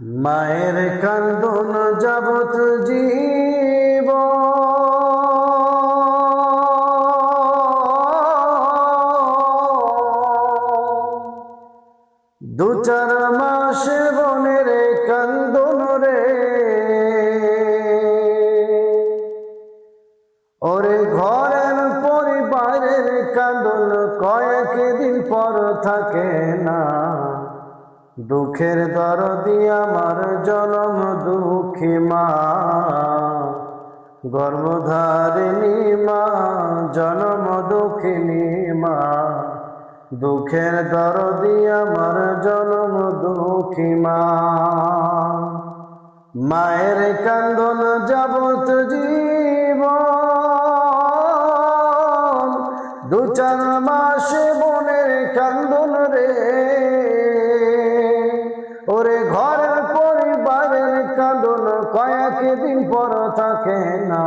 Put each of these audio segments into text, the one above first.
মায়ের কান্দন যাবত জীব দু চার মাস বনের কান্দন রে ওরে ঘরের পরিবারের কান্দন কয়েকদিন পর থাকে না। দুঃখের দরদি আমার জনম দুঃখী মা, গর্ভধারিণী মা, জনম দুঃখিনী মা। দুঃখের দরদি আমার জনম দুঃখী মা। মায়ের কান্দন যাবত জীবন দু চার মাস বনের কান্দন রে ওরে ঘরের পরিবারের কান্দন কয়েকদিন পর থাকে না।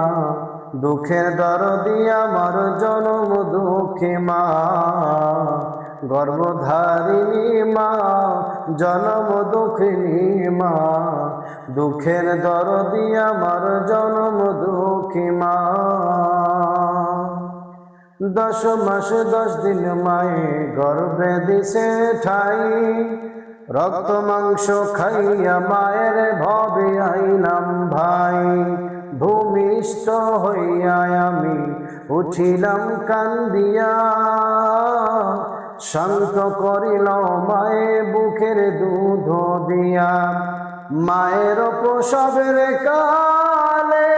দুঃখের দরদি আমার জনম দুঃখী মা, গর্ভধারিণী মা, জনম দুঃখিনী মা। দুঃখের দরদি আমার জনম দুঃখী মা। 10 মাস 10 দিন মায়ে গর্ভে দিছে ঠাই, রক্ত মাংস খাইয়া মায়ের ভবে আইলাম ভাই। ভূমিষ্ঠ হইয়া আমি উঠিলাম কান্দিয়া, শান্ত করিল মায়ে বুকের দুধ দিয়া। মায়ের প্রসবের কালে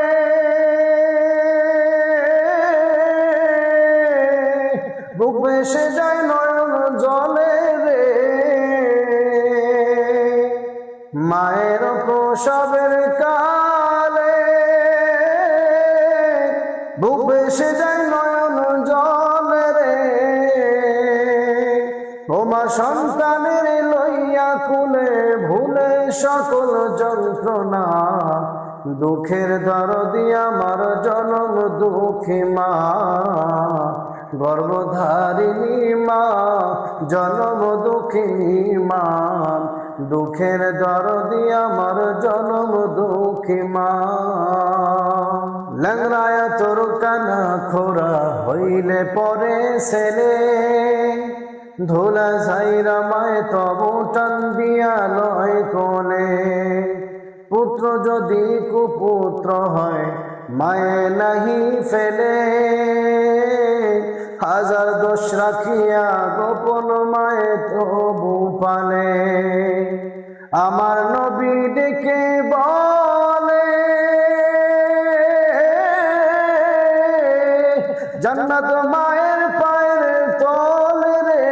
বুক ভেসে যায় নয়ন জলে রে। মায়ের প্রসবের কালে বুক ভেসে যায় নয়ন জলে রে। ও মা সন্তানের লইয়া কুলে ভুলে সকল যন্ত্রণা। দুঃখের দরদি আমার জনম দুঃখী মা, গর্ভধারিণী মা, জনম দুঃখিনী মা। দুঃখের দরদি আমার জনম দুঃখী মা। ল্যাংড়ায় তোর কানা খোরা হইলে পরে ছেলে, ধুলা ছাইরা মায় তবু টান দিয়া লয় কোলে। পুত্র যদি কুপুত্র হয় মায়ে নাহি ফেলে, হাজার দোষ রাখিয়া গোপন মায়ে তবু পালে। আমার নবী ডেকে বলে জান্নাত মায়ের পায়ের তলে রে।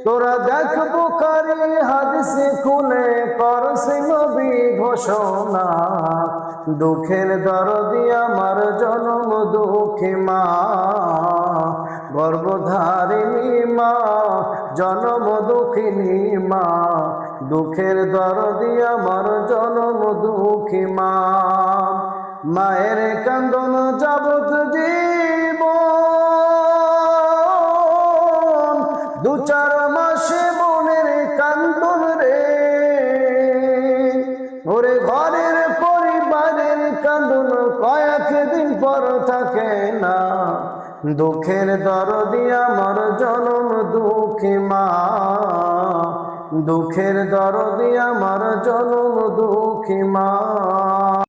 তোরা দেখ বুখারী হাদিসে খুলে করছে নবী ঘোষণা। দুঃখের দরদি আমার জনম দুঃখী মা, গর্ভধারিণী মা, জনম দুঃখিনী মা। দুঃখের দরদি আমার জনম দুঃখী মা। মায়ের কান্দন যাবত জীবন দু চার মাসে বনের কান্দন রে ওরে ঘরের পরিবারের কান্দন কয়েকদিন পর থাকে না। দুঃখের দরদি আমার জনম দুঃখী মা, দুঃখের দরদি আমার জনম দুঃখী মা।